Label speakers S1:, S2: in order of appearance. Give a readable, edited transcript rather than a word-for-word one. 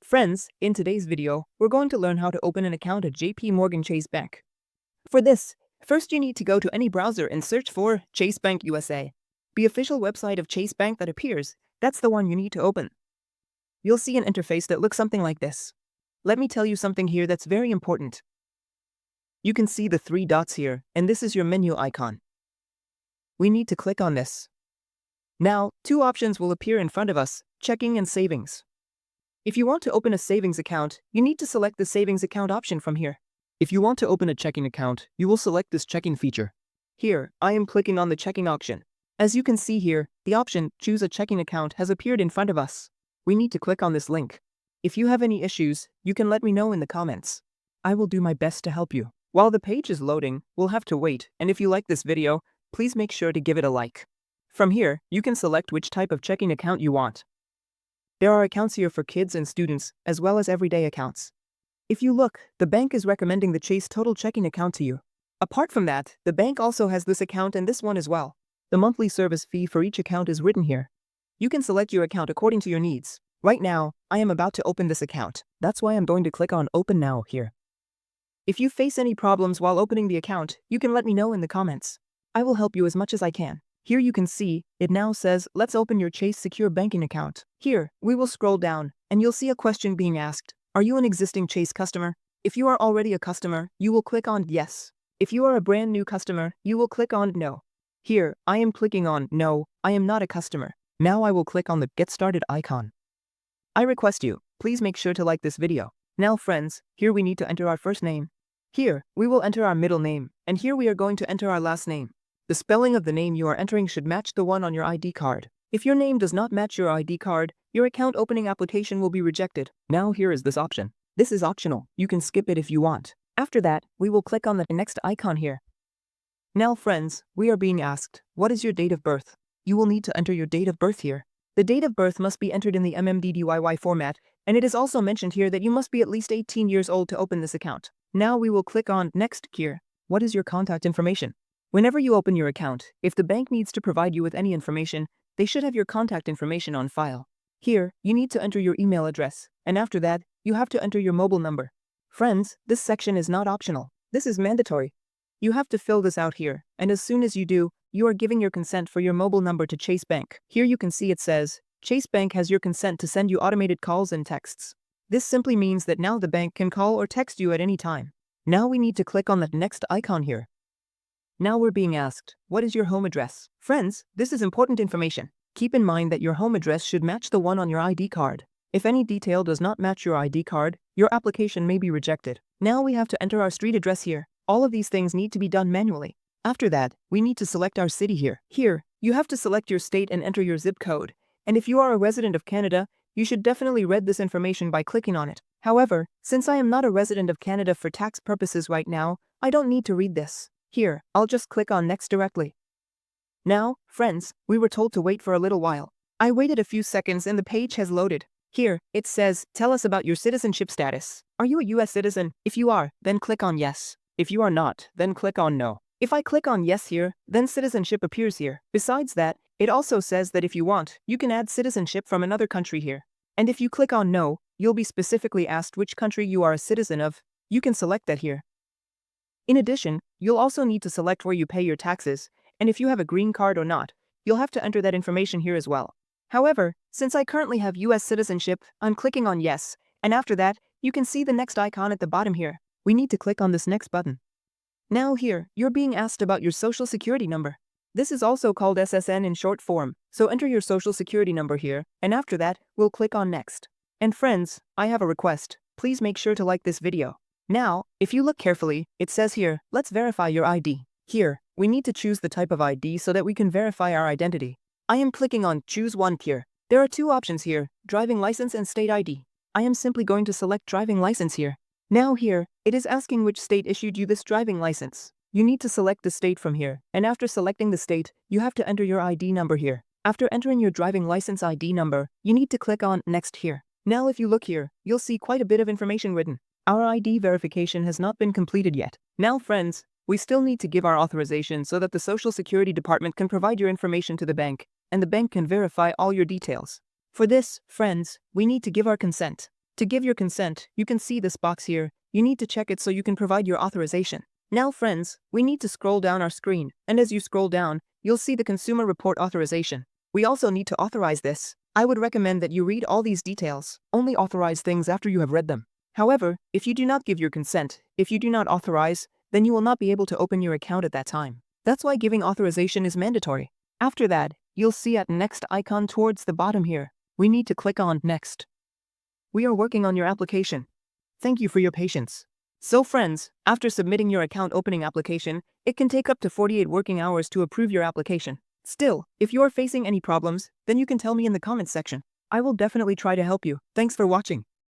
S1: Friends, in today's video, we're going to learn how to open an account at JP Morgan Chase Bank. For this, first you need to go to any browser and search for Chase Bank USA. The official website of Chase Bank that appears, that's the one you need to open. You'll see an interface that looks something like this. Let me tell you something here that's very important. You can see the three dots here, and this is your menu icon. We need to click on this. Now, two options will appear in front of us, checking and savings. If you want to open a savings account, you need to select the savings account option from here. If you want to open a checking account, you will select this checking feature. Here, I am clicking on the checking option. As you can see here, the option Choose a Checking Account has appeared in front of us. We need to click on this link. If you have any issues, you can let me know in the comments. I will do my best to help you. While the page is loading, we'll have to wait, and if you like this video, please make sure to give it a like. From here, you can select which type of checking account you want. There are accounts here for kids and students, as well as everyday accounts. If you look, the bank is recommending the Chase Total Checking Account to you. Apart from that, the bank also has this account and this one as well. The monthly service fee for each account is written here. You can select your account according to your needs. Right now, I am about to open this account. That's why I'm going to click on Open Now here. If you face any problems while opening the account, you can let me know in the comments. I will help you as much as I can. Here you can see, it now says, let's open your Chase Secure Banking account. Here, we will scroll down, and you'll see a question being asked. Are you an existing Chase customer? If you are already a customer, you will click on Yes. If you are a brand new customer, you will click on No. Here, I am clicking on No, I am not a customer. Now I will click on the Get Started icon. I request you, please make sure to like this video. Now friends, here we need to enter our first name. Here, we will enter our middle name, and here we are going to enter our last name. The spelling of the name you are entering should match the one on your ID card. If your name does not match your ID card, your account opening application will be rejected. Now here is this option. This is optional. You can skip it if you want. After that, we will click on the next icon here. Now friends, we are being asked, what is your date of birth? You will need to enter your date of birth here. The date of birth must be entered in the MMDDYY format, and it is also mentioned here that you must be at least 18 years old to open this account. Now we will click on Next here. What is your contact information? Whenever you open your account, if the bank needs to provide you with any information, they should have your contact information on file. Here, you need to enter your email address, and after that, you have to enter your mobile number. Friends, this section is not optional. This is mandatory. You have to fill this out here, and as soon as you do, you are giving your consent for your mobile number to Chase Bank. Here you can see it says, Chase Bank has your consent to send you automated calls and texts. This simply means that now the bank can call or text you at any time. Now we need to click on the next icon here. Now we're being asked, what is your home address? Friends, this is important information. Keep in mind that your home address should match the one on your ID card. If any detail does not match your ID card, your application may be rejected. Now we have to enter our street address here. All of these things need to be done manually. After that, we need to select our city here. Here, you have to select your state and enter your zip code. And if you are a resident of Canada, you should definitely read this information by clicking on it. However, since I am not a resident of Canada for tax purposes right now, I don't need to read this. Here, I'll just click on Next directly. Now, friends, we were told to wait for a little while. I waited a few seconds and the page has loaded. Here, it says, tell us about your citizenship status. Are you a US citizen? If you are, then click on Yes. If you are not, then click on No. If I click on Yes here, then citizenship appears here. Besides that, it also says that if you want, you can add citizenship from another country here. And if you click on No, you'll be specifically asked which country you are a citizen of. You can select that here. In addition, you'll also need to select where you pay your taxes, and if you have a green card or not, you'll have to enter that information here as well. However, since I currently have US citizenship, I'm clicking on Yes, and after that, you can see the next icon at the bottom here. We need to click on this next button. Now here, you're being asked about your social security number. This is also called SSN in short form, so enter your social security number here, and after that, we'll click on Next. And friends, I have a request. Please make sure to like this video. Now, if you look carefully, it says here, let's verify your ID. Here, we need to choose the type of ID so that we can verify our identity. I am clicking on Choose One here. There are two options here, driving license and state ID. I am simply going to select driving license here. Now here, it is asking which state issued you this driving license. You need to select the state from here, and after selecting the state, you have to enter your ID number here. After entering your driving license ID number, you need to click on Next here. Now if you look here, you'll see quite a bit of information written. Our ID verification has not been completed yet. Now friends, we still need to give our authorization so that the Social Security Department can provide your information to the bank, and the bank can verify all your details. For this, friends, we need to give our consent. To give your consent, you can see this box here. You need to check it so you can provide your authorization. Now friends, we need to scroll down our screen, and as you scroll down, you'll see the consumer report authorization. We also need to authorize this. I would recommend that you read all these details. Only authorize things after you have read them. However, if you do not give your consent, if you do not authorize, then you will not be able to open your account at that time. That's why giving authorization is mandatory. After that, you'll see at next icon towards the bottom here. We need to click on next. We are working on your application. Thank you for your patience. So friends, after submitting your account opening application, it can take up to 48 working hours to approve your application. Still, if you are facing any problems, then you can tell me in the comments section. I will definitely try to help you. Thanks for watching.